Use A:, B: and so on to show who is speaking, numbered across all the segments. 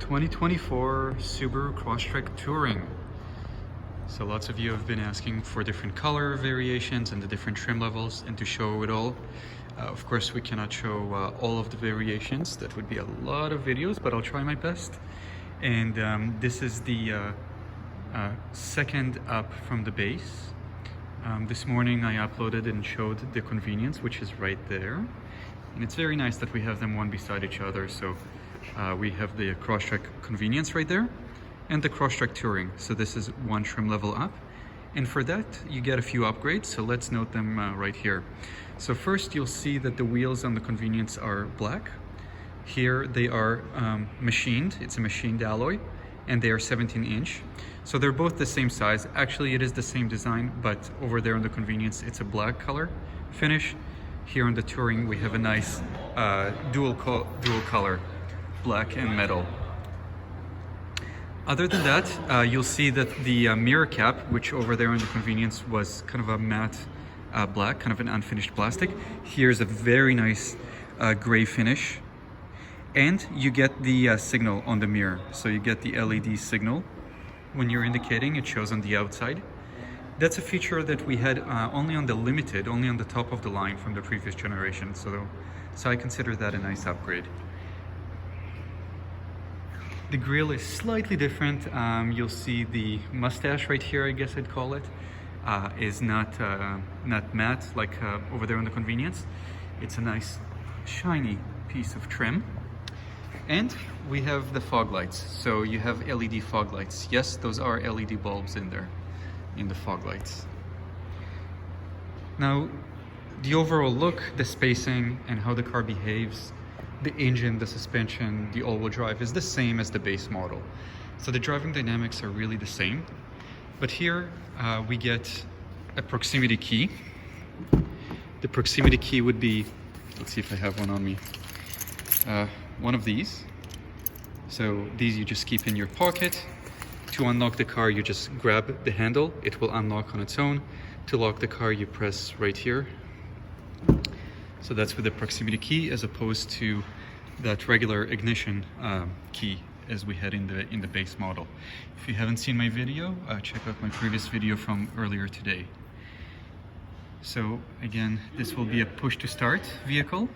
A: 2024 Subaru Crosstrek Touring. So lots of you have been asking for different color variations and the different trim levels, and to show it all. Of course, we cannot show all of the variations. That would be a lot of videos, but I'll try my best. And this is the second up from the base. This morning I uploaded and showed the convenience, which is right there. And it's very nice that we have them one beside each other. So we have the Crosstrek convenience right there and the Crosstrek Touring. So this is one trim level up. And for that, you get a few upgrades. So let's note them right here. So first, you'll see that the wheels on the convenience are black. Here they are machined. It's a machined alloy, and they are 17-inch. So they're both the same size. Actually, it is the same design, but over there on the convenience, it's a black color finish. Here on the Touring, we have a nice dual color, black and metal. Other than that, you'll see that the mirror cap, which over there on the convenience was kind of a matte black, kind of an unfinished plastic. Here's a very nice gray finish. And you get the signal on the mirror. So you get the LED signal. When you're indicating, it shows on the outside. That's a feature that we had only on the Limited, only on the top of the line from the previous generation. So I consider that a nice upgrade. The grille is slightly different. You'll see the mustache right here, I guess I'd call it, is not matte like over there on the convenience. It's a nice shiny piece of trim. And we have the fog lights. So you have LED fog lights. Yes, those are LED bulbs in there, in the fog lights. Now, the overall look, the spacing, and how the car behaves, the engine, the suspension, the all-wheel drive is the same as the base model. So the driving dynamics are really the same. But here we get a proximity key. The proximity key would be, let's see if I have one on me, one of these. So these you just keep in your pocket. To unlock the car, you just grab the handle. It will unlock on its own. To lock the car, you press right here. So that's with the proximity key, as opposed to that regular ignition key as we had in the base model. If you haven't seen my video, check out my previous video from earlier today. So again, this will be a push to start vehicle.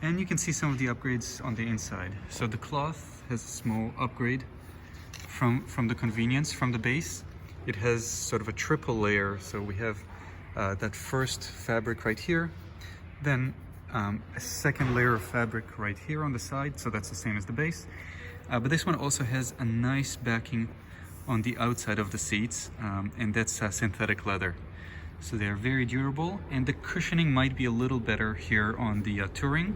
A: And you can see some of the upgrades on the inside. So the cloth has a small upgrade from the convenience, from the base. It has sort of a triple layer. So we have that first fabric right here, then a second layer of fabric right here on the side. So that's the same as the base. But this one also has a nice backing on the outside of the seats, and that's synthetic leather. So they are very durable, and the cushioning might be a little better here on the Touring.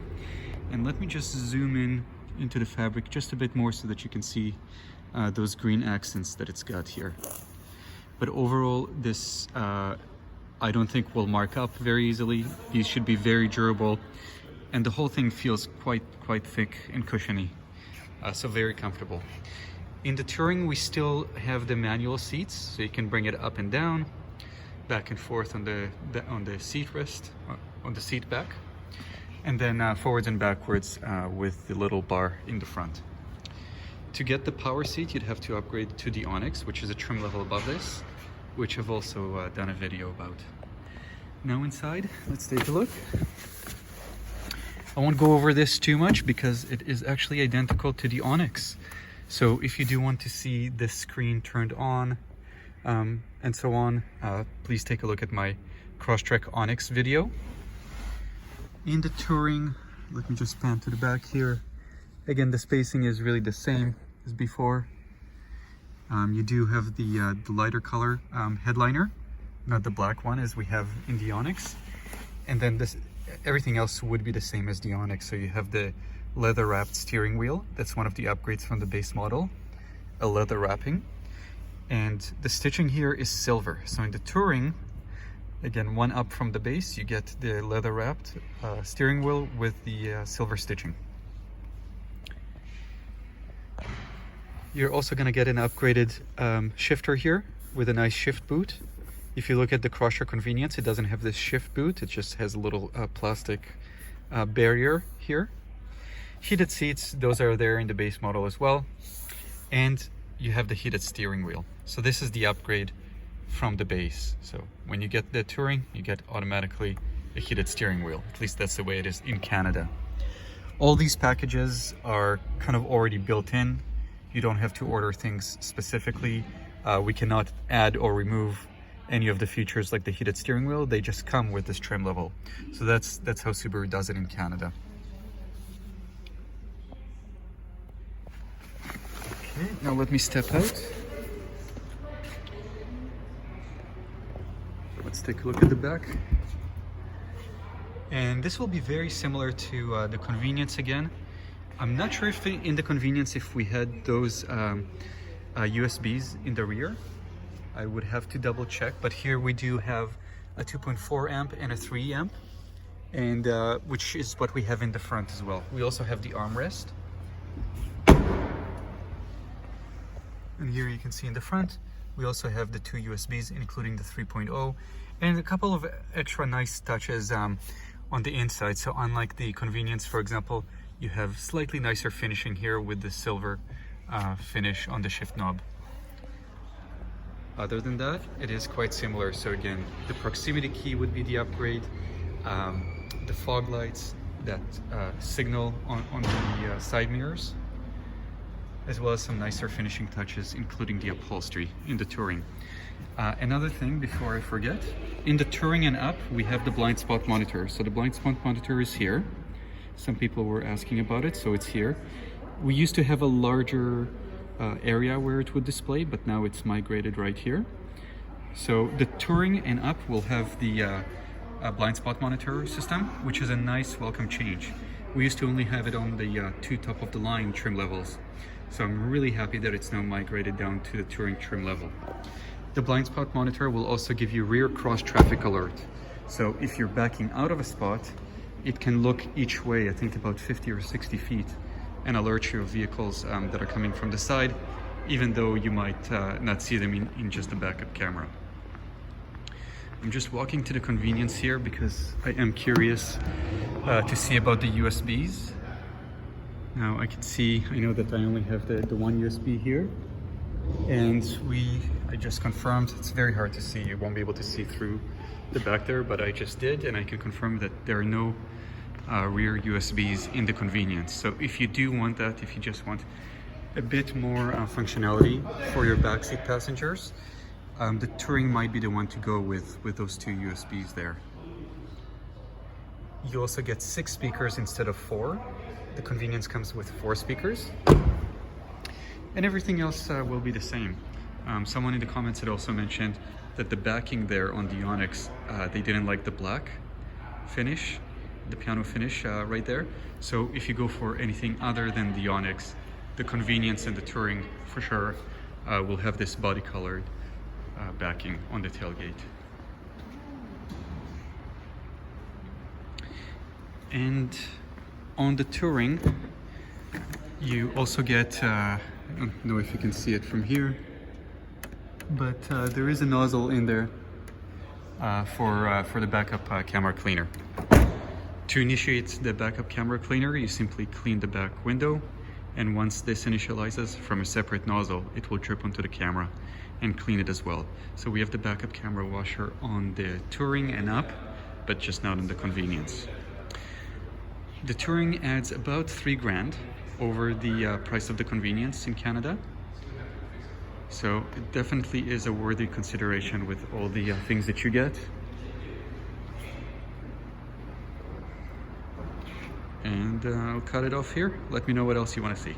A: And let me just zoom in into the fabric just a bit more so that you can see those green accents that it's got here. But overall, this I don't think will mark up very easily. These should be very durable, and the whole thing feels quite thick and cushiony, so very comfortable. In the Touring, we still have the manual seats, so you can bring it up and down, back and forth on the seat rest, on the seat back, and then forwards and backwards with the little bar in the front. To get the power seat, you'd have to upgrade to the Onyx, which is a trim level above this, which I've also done a video about. Now inside, let's take a look. I won't go over this too much because it is actually identical to the Onyx. So if you do want to see this screen turned on, and so on, please take a look at my Crosstrek Onyx video. In the Touring, let me just pan to the back here. Again, the spacing is really the same as before. You do have the lighter color headliner, not the black one as we have in the Onyx. And then everything else would be the same as the Onyx. So you have the leather wrapped steering wheel. That's one of the upgrades from the base model, a leather wrapping. And the stitching here is silver. So in the Touring, again, one up from the base, you get the leather wrapped steering wheel with the silver stitching. You're also going to get an upgraded shifter here with a nice shift boot. If you look at the Crosstrek convenience, it doesn't have this shift boot. It just has a little plastic barrier here. Heated seats, those are there in the base model as well. And you have the heated steering wheel. So this is the upgrade from the base. So when you get the Touring, you get automatically a heated steering wheel. At least that's the way it is in Canada. All these packages are kind of already built in. You don't have to order things specifically. We cannot add or remove any of the features like the heated steering wheel. They just come with this trim level. So that's how Subaru does it in Canada. Okay, now let me step out. Let's take a look at the back. And this will be very similar to the convenience again. I'm not sure if in the convenience if we had those USBs in the rear. I would have to double check, but here we do have a 2.4 amp and a 3 amp, and which is what we have in the front as well. We also have the armrest. And here you can see in the front, we also have the 2 USBs, including the 3.0, and a couple of extra nice touches on the inside. So unlike the convenience, for example, you have slightly nicer finishing here with the silver finish on the shift knob. Other than that, it is quite similar. So again, the proximity key would be the upgrade, the fog lights that signal on the side mirrors, as well as some nicer finishing touches, including the upholstery in the Touring. Another thing before I forget, in the Touring and up, we have the blind spot monitor. So the blind spot monitor is here. Some people were asking about it, so it's here. We used to have a larger area where it would display, but now it's migrated right here. So the Touring and up will have the blind spot monitor system, which is a nice welcome change. We used to only have it on the 2 top of the line trim levels. So I'm really happy that it's now migrated down to the Touring trim level. The blind spot monitor will also give you rear cross traffic alert. So if you're backing out of a spot, it can look each way, I think about 50 or 60 feet, and alert you of vehicles that are coming from the side, even though you might not see them in just the backup camera. I'm just walking to the convenience here because I am curious to see about the USBs. Now I can see, I know that I only have the one USB here, and I just confirmed, it's very hard to see, you won't be able to see through the back there, but I just did, and I can confirm that there are no rear USBs in the convenience. So if you do want that, if you just want a bit more functionality for your backseat passengers, the Touring might be the one to go with those 2 USBs there. You also get 6 speakers instead of 4. The convenience comes with 4 speakers. And everything else will be the same. Someone in the comments had also mentioned that the backing there on the Onyx, they didn't like the black finish, the piano finish right there. So if you go for anything other than the Onyx, the convenience and the Touring for sure will have this body colored backing on the tailgate. And on the Touring, you also get, I don't know if you can see it from here, but there is a nozzle in there for the backup camera cleaner. To initiate the backup camera cleaner, you simply clean the back window, and once this initializes from a separate nozzle, it will drip onto the camera and clean it as well. So we have the backup camera washer on the Touring and up, but just not on the convenience. The Touring adds about $3,000 over the price of the convenience in Canada. So it definitely is a worthy consideration with all the things that you get. And I'll cut it off here. Let me know what else you want to see.